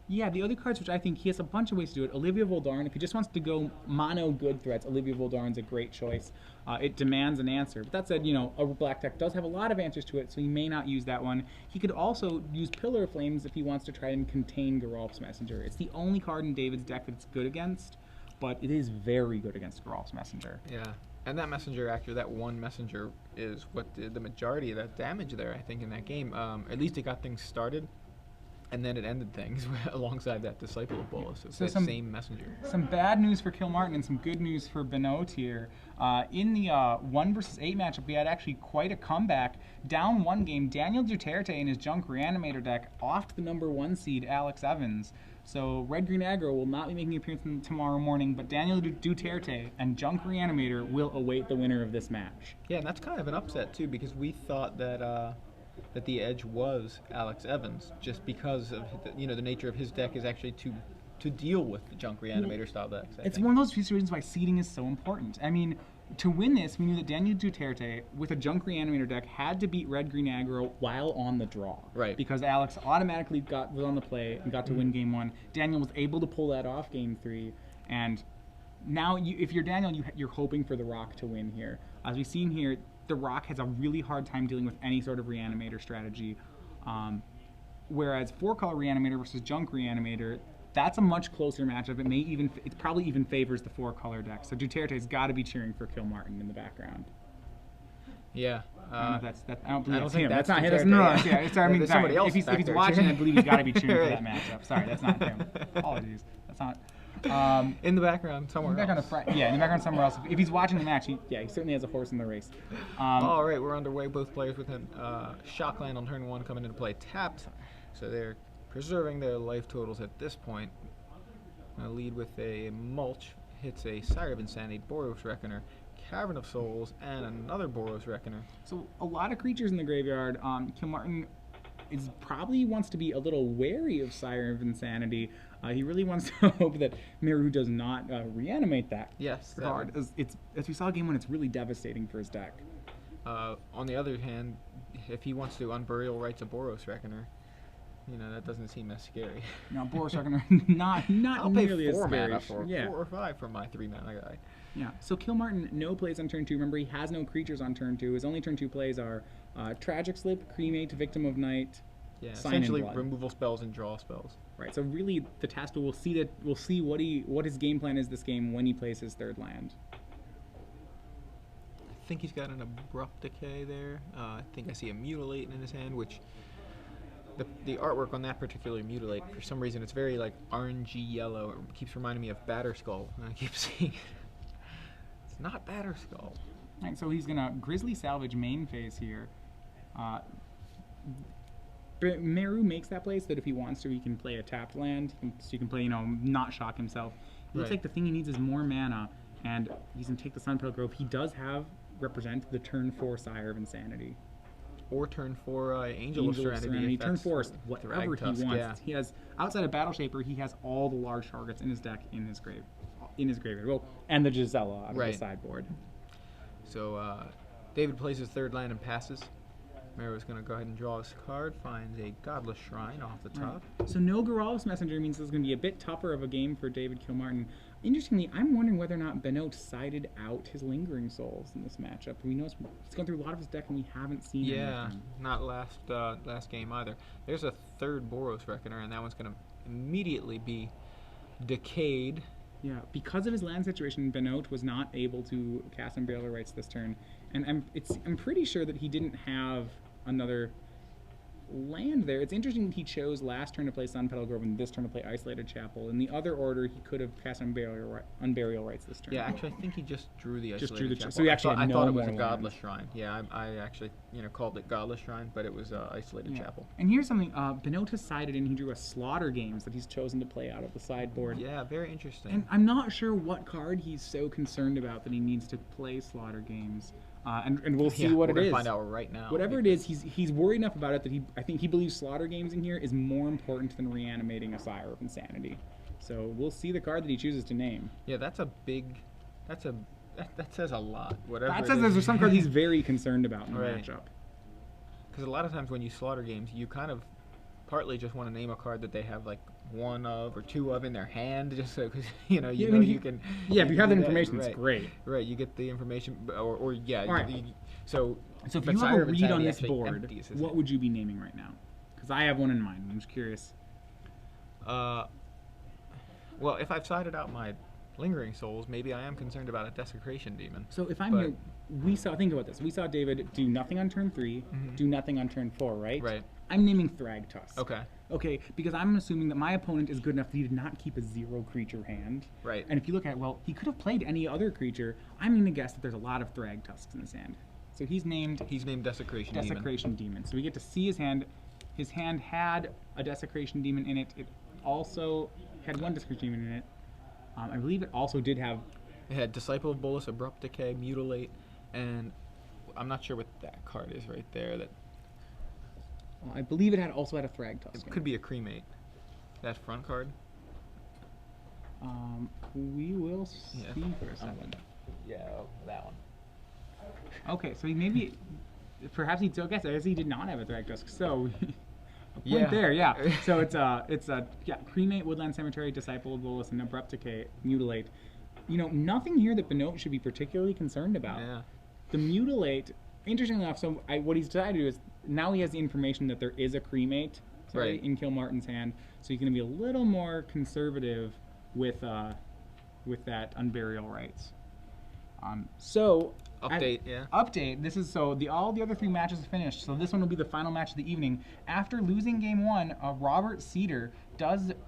Yeah, the other cards, which I think he has a bunch of ways to do it. Olivia Voldaren, if he just wants to go mono good threats, Olivia Voldaren's a great choice. It demands an answer. But that said, a black deck does have a lot of answers to it, so he may not use that one. He could also use Pillar of Flames if he wants to try and contain Geralf's Messenger. It's the only card in David's deck that it's good against, but it is very good against Geralf's Messenger. Yeah, and that Messenger, actually, that one Messenger is what did the majority of that damage there, I think, in that game. At least it got things started. And then it ended things alongside that Disciple of Bolas. It's the same Messenger. Some bad news for Kilmartin and some good news for Bhanot here. In the 1 versus 8 matchup, we had actually quite a comeback. Down 1 game, Daniel Duterte in his Junk Reanimator deck offed the #1 seed, Alex Evans. So Red-Green Aggro will not be making an appearance tomorrow morning, but Daniel Duterte and Junk Reanimator will await the winner of this match. Yeah, and that's kind of an upset, too, because we thought that that the edge was Alex Evans, just because of the nature of his deck is actually to deal with the Junk Reanimator style decks. It's one of those few reasons why seeding is so important. I mean, to win this, we knew that Daniel Duterte with a Junk Reanimator deck had to beat Red-Green Aggro while on the draw. Right. Because Alex automatically was on the play and got to win game 1. Daniel was able to pull that off game 3, and now if you're Daniel, you're hoping for the Rock to win here. As we've seen here, the Rock has a really hard time dealing with any sort of Reanimator strategy. Whereas 4-color Reanimator versus Junk Reanimator, that's a much closer matchup. It probably even favors the 4-color deck. So Duterte's got to be cheering for Kilmartin in the background. Yeah. I don't believe that's him. That's not him. No, yeah, sorry, somebody else if he's watching, I believe he's got to be cheering for that matchup. Sorry, that's not him. Apologies. That's not. In the background somewhere else. In the background somewhere else. If he's watching the match, he certainly has a horse in the race. All right, we're underway. Both players with him. Shockland on turn 1 coming into play tapped, so they're preserving their life totals at this point. Lead with a Mulch, hits a Sire of Insanity, Boros Reckoner, Cavern of Souls, and another Boros Reckoner. So a lot of creatures in the graveyard. Kilmartin probably wants to be a little wary of Sire of Insanity. He really wants to hope that Meru does not reanimate that card. As we saw game 1, it's really devastating for his deck. On the other hand, if he wants to Unburial Rights a Boros Reckoner, that doesn't seem as scary. No, Boros Reckoner, not nearly as scary. I'll pay 4 mana 4 or 5 for my 3-mana guy. Yeah, so Kilmartin, no plays on turn 2. Remember, he has no creatures on turn 2. His only turn 2 plays are Tragic Slip, Cremate, Victim of Night, essentially removal spells and draw spells. Right, so really the task we'll see what his game plan is this game when he plays his 3rd land. I think he's got an Abrupt Decay there. I think I see a Mutilate in his hand, which the artwork on that particular Mutilate, for some reason, it's very like orangey yellow. It keeps reminding me of Batterskull, and I keep seeing it. It's not Batterskull. Right, so he's gonna Grizzly Salvage main phase here. Meru makes that play so that if he wants to, he can play a tapped land. So he can play, not shock himself. It looks like the thing he needs is more mana, and he's gonna take the Sunpetal Grove. He does have represent the turn 4 Sire of Insanity. Or turn 4 Angel of Serenity. Turn 4, whatever he wants. Yeah. He has, outside of Battle Shaper, he has all the large targets in his deck in his graveyard. Well, and the Gisela on the sideboard. So David plays his third land and passes. Meru is going to go ahead and draw his card, finds a Godless Shrine off the top. Right. So no Geralf's Messenger means this is going to be a bit tougher of a game for David Kilmartin. Interestingly, I'm wondering whether or not Bhanot sided out his Lingering Souls in this matchup. We know he's gone through a lot of his deck and we haven't seen it. Yeah, not last game either. There's a third Boros Reckoner, and that one's going to immediately be decayed. Yeah, because of his land situation, Bhanot was not able to cast Unburial Rites this turn, and I'm pretty sure that he didn't have another land there. It's interesting that he chose last turn to play Sunpetal Grove and this turn to play Isolated Chapel. In the other order, he could have cast Unburial Rites this turn. Yeah, actually, I think he just drew the Isolated Chapel. So he actually I thought it was a Godless Shrine. Yeah, I actually called it Godless Shrine, but it was Isolated Chapel. And here's something: Bhanot has sided in. He drew a Slaughter Games that he's chosen to play out of the sideboard. Yeah, very interesting. And I'm not sure what card he's so concerned about that he needs to play Slaughter Games. And we'll see what it is. We're gonna find out right now. Whatever it is, he's worried enough about it that I think he believes Slaughter Games in here is more important than reanimating a Sire of Insanity. So we'll see the card that he chooses to name. Yeah, that says a lot. Whatever. That says there's some card he's very concerned about in the matchup. Because a lot of times when you Slaughter Games, you kind of partly just want to name a card that they have like one of or two of in their hand, just so because you can. Yeah, if you have that information, it's great. Right, you get the information, or yeah. Right. So if you have a read on this board, what would you be naming right now? Because I have one in mind. I'm just curious. Well, if I've sided out my Lingering Souls, maybe I am concerned about a Desecration Demon. So if I'm here, think about this. We saw David do nothing on turn 3, do nothing on turn 4, right? Right. I'm naming Thragtusk. Okay. Okay, because I'm assuming that my opponent is good enough that he did not keep a 0 creature hand. Right. And if you look at it, well, he could have played any other creature. I'm going to guess that there's a lot of Thragtusks in his hand. So he's named Desecration Demon. So we get to see his hand. His hand had a Desecration Demon in it. It also had one Desecration Demon in it. I believe it also did have... It had Disciple of Bolas, Abrupt Decay, Mutilate, and I'm not sure what that card is right there. I believe it also had a Thragtusk. It could be a Cremate. That front card? We will see for a second. Yeah, that one. Okay, so perhaps he took guess. I guess he did not have a Thragtusk. So a point there, yeah. So it's Cremate, Woodland Cemetery, Disciple of Bolas, and Abrupt Decay, Mutilate. Nothing here that Bhanot should be particularly concerned about. Yeah. The Mutilate, interestingly enough, what he's decided to do is now he has the information that there is a Cremate in Kilmartin's hand, so he's going to be a little more conservative with that Unburial Rites. Update. This is all the other 3 matches are finished. So this one will be the final match of the evening. After losing game 1, Robert Cedar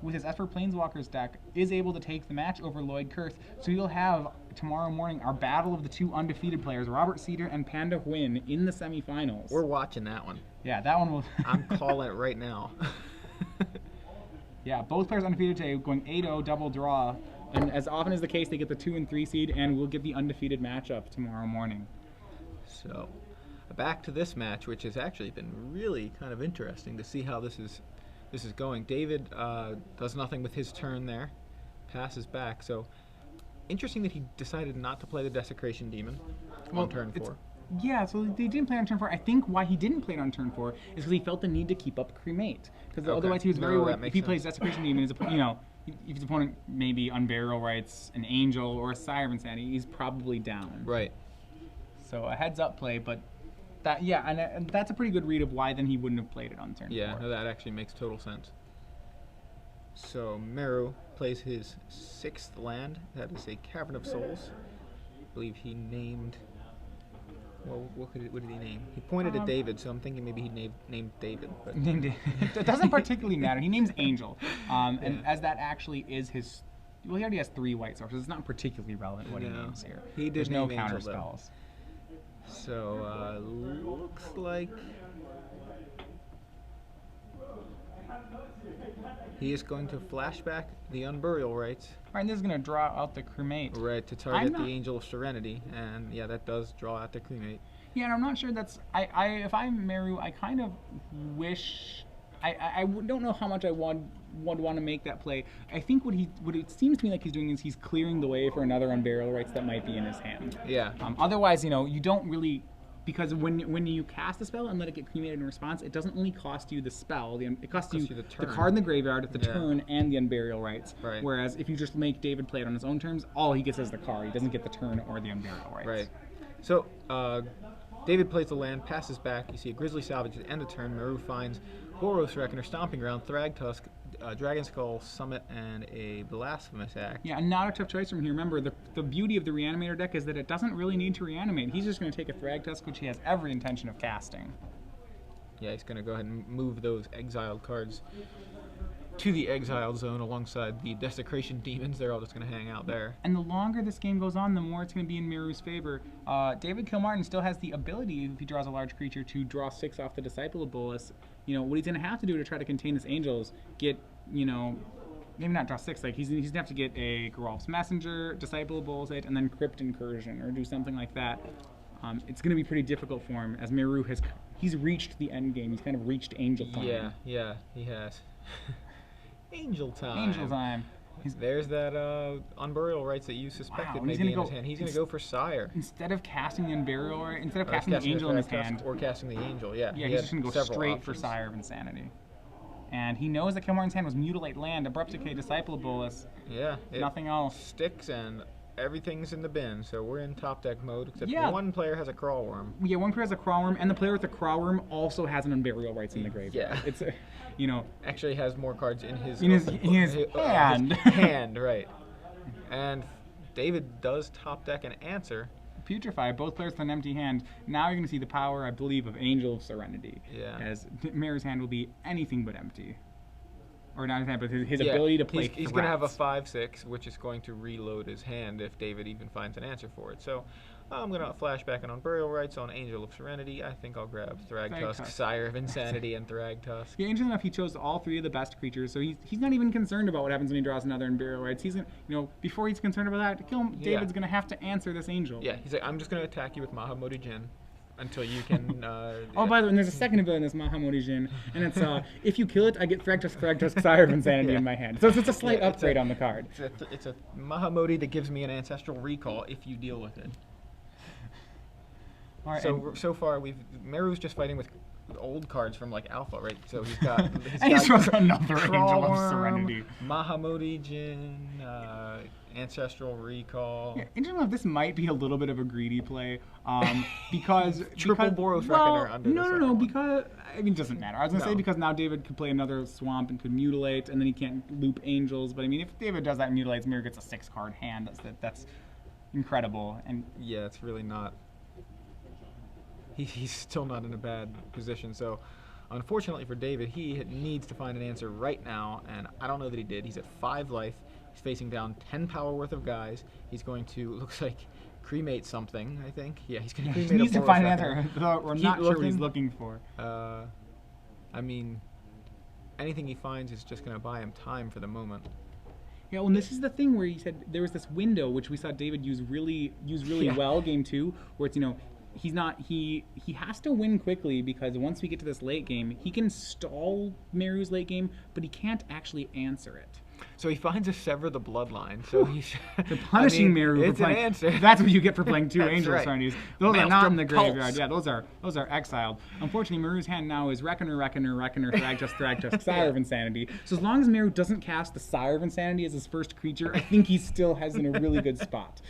with his Esper Planeswalkers deck, is able to take the match over Lloyd Kurth. So you'll have tomorrow morning our battle of the 2 undefeated players, Robert Cedar and Panda Huyn, in the semifinals. We're watching that one. Yeah, that one will. I'm calling it right now. Yeah, both players undefeated today, going 8-0 double draw. And as often is the case, they get the 2 and 3 seed, and we'll get the undefeated matchup tomorrow morning. So, back to this match, which has actually been really kind of interesting to see how this is going. David does nothing with his turn there, passes back. So, interesting that he decided not to play the Desecration Demon on turn 4. Yeah, so they didn't play on turn 4. I think why he didn't play it on turn 4 is because he felt the need to keep up Cremate. Because otherwise he was very worried if he plays Desecration Demon, if his opponent maybe Unburial Rites, an Angel, or a Sire of Insanity, he's probably down. Right. So a heads-up play, but and that's a pretty good read of why then he wouldn't have played it on turn 4. Yeah, no, that actually makes total sense. So Meru plays his 6th land. That is a Cavern of Souls. I believe he named Well, what did he name? He pointed at David, so I'm thinking maybe he named David. But It doesn't particularly matter. He names Angel, and as that actually is his. Well, he already has 3 white sources. It's not particularly relevant what he names here. There's no counter spells. So looks like he is going to flashback the Unburial Rites. Right, and this is going to draw out the cremate. Right, to target the Angel of Serenity, and yeah, that does draw out the cremate. Yeah, and I'm not sure that's. If I'm Meru, I kind of wish. I don't know how much I would want to make that play. I think what it seems to me like he's doing is he's clearing the way for another Unburial Rites that might be in his hand. Yeah. Otherwise, you don't really. Because when you cast a spell and let it get cremated in response, it doesn't only cost you the spell. It costs you the card in the graveyard, the turn, and the Unburial Rites. Right. Whereas if you just make David play it on his own terms, all he gets is the card. He doesn't get the turn or the Unburial Rites. Right. So David plays the land, passes back. You see a Grizzly Salvage at the end of turn. Meru finds Boros Reckoner, Stomping Ground, Thragtusk, Dragon Skull, Summit, and a Blasphemous Act. Yeah, and not a tough choice from here. Remember, the beauty of the Reanimator deck is that it doesn't really need to reanimate. He's just going to take a Thragtusk, which he has every intention of casting. Yeah, he's going to go ahead and move those exiled cards to the exiled zone alongside the Desecration Demons. They're all just going to hang out there. And the longer this game goes on, the more it's going to be in Meru's favor. David Kilmartin still has the ability, if he draws a large creature, to draw 6 off the Disciple of Bolas. What he's going to have to do to try to contain this Angel is get, maybe not draw 6, like he's going to have to get a Geralf's Messenger, Disciple of Bolas, and then Crypt Incursion, or do something like that. It's going to be pretty difficult for him, as Meru he's reached the end game. He's kind of reached Angel time. Yeah, he has. Angel time. Angel time. There's that Unburial Rites that you suspected maybe in his hand. He's going to go for Sire. Instead of casting the Unburial, instead of casting the Angel in his hand. Or casting the Angel, yeah. Yeah, he's just going to go straight for Sire of Insanity. And he knows that Kilmartin's hand was Mutilate Land, Abrupt Decay, Disciple of Bolas. Yeah. Nothing else. Sticks and everything's in the bin, so we're in top deck mode, except one player has a Crawl Worm. Yeah, one player has a Crawl Worm, and the player with the Crawl Worm also has an Unburial Rites in the graveyard. Yeah. It's, actually has more cards in his hand. Hand, right. And David does top deck an answer. Putrefy, both players with an empty hand. Now you're going to see the power, I believe, of Angel of Serenity. Yeah. As Meru's hand will be anything but empty. Or not his hand, but his ability to play He's going to have a 5/6, which is going to reload his hand if David even finds an answer for it. So I'm going to flashback an Unburial Rites on Angel of Serenity. I think I'll grab Thragtusk, Sire of Insanity, and Thragtusk. Yeah, interesting enough, he chose all 3 of the best creatures, so he's not even concerned about what happens when he draws another Unburial Rites. He's before he's concerned about that, David's going to have to answer this Angel. Yeah, he's like, I'm just going to attack you with Mahamoti Jin until you can... oh, by the way, and there's a second ability in this Mahamoti Jin, and it's, if you kill it, I get Thragtusk, Sire of Insanity in my hand. So it's a slight upgrade on the card. It's a Mahamoti that gives me an Ancestral Recall if you deal with it. All right, so far, Meru's just fighting with old cards from like Alpha, right? So he's got another Angel of Serenity, Mahamoti Jin, Ancestral Recall. Yeah, interesting enough, this might be a little bit of a greedy play, because triple Boros Reckoner under no, because it doesn't matter. I was gonna say because now David could play another Swamp and could mutilate, and then he can't loop Angels. But I mean, if David does that and mutilates, Meru gets a 6-card hand. That's incredible. And yeah, it's really not. He's still not in a bad position. So, unfortunately for David, he needs to find an answer right now, and I don't know that he did. He's at 5 life. He's facing down 10 power worth of guys. He's going to, looks like, cremate something, I think. Yeah, he's going to cremate he needs to find an Reckoner. answer, though we're not sure what he's looking for. I mean, anything he finds is just going to buy him time for the moment. Yeah, well, and this is the thing where he said there was this window which we saw David use really well, game 2, where it's, he has to win quickly, because once we get to this late game, he can stall Meru's late game, but he can't actually answer it. So he finds a Sever the Bloodline. So he's punishing Meru for playing. An answer. That's what you get for playing 2 Angel Serenities. Those are not in the Pulse. graveyard. Yeah, those are exiled. Unfortunately, Meru's hand now is Reckoner, Thragtusk, Sire of Insanity. So as long as Meru doesn't cast the Sire of Insanity as his first creature, I think he still has in a really good spot.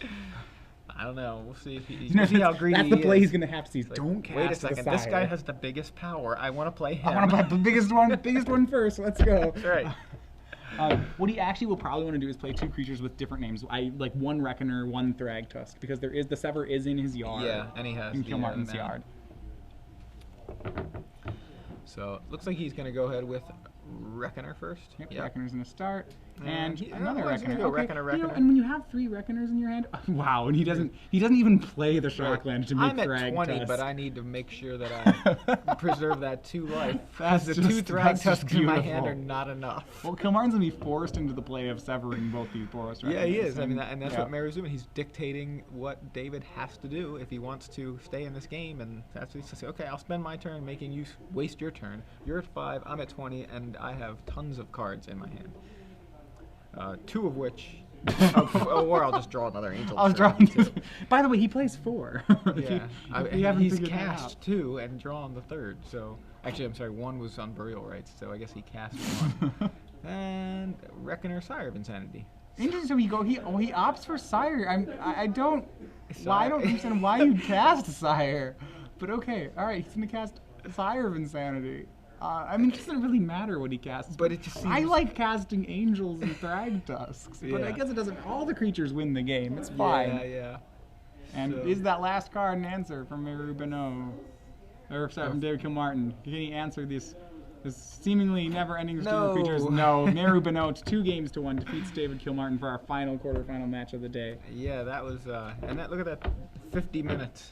I don't know. We'll see if see how greedy that's the play is. he's going to have to see. Like, don't cast wait a second. The Sire. This guy has the biggest power. I want to play him. I want to play the biggest one first. Let's go. That's right. What he actually will probably want to do is play 2 creatures with different names. Like 1 Reckoner, 1 Thragtusk, because there is the Sever is in his yard. Yeah, and he has in the, Kilmartin's mana. yard. So looks like he's going to go ahead with Reckoner first. Yep, Reckoner's going to start. And he- another he's gonna Reckoner. go Okay. Reckoner, You know, Reckoner. and when you have 3 Reckoners in your hand, wow, and he doesn't even play the Shockland to make I'm at Thragtusk. 20, but I need to make sure that I preserve that 2 life. That's the just- 2 that's just Thragtusks in my hand beautiful. are not enough. Well, Kilmartin's going to be forced into the play of severing both these Boros Reckoners. Yeah, he is. I mean, and that's yeah. what Meru's doing. He's dictating what David has to do if he wants to stay in this game, and that's what he's to say. Okay, I'll spend my turn making you waste your turn. You're at 5, I'm at 20, and I have tons of cards in my hand. 2 of which, or I'll just draw another angel. I was Shroud, drawing. too. By the way, he plays 4. Yeah, he's figured that cast out. 2 and drawn the 3rd. So actually, I'm sorry, 1 was on burial rights, so I guess he cast 1. And Reckoner, Sire of Insanity. Interesting. So he opts for Sire. I don't. Sire. Well, I don't understand why you'd cast Sire. But okay, all right. He's gonna cast Sire of Insanity. I mean, it doesn't really matter what he casts. But it just seems... I like casting Angels and Thragtusks, but I Yeah. guess it doesn't. All the creatures win the game. It's fine. Yeah. And So- is that last card an answer from Meru Bhanot? Or sorry, from David Kilmartin? Can he answer this seemingly never-ending stream of creatures? No. Meru Bhanot, 2 games to 1, defeats David Kilmartin for our final quarterfinal match of the day. Yeah, that was... and look at that, 50 minutes.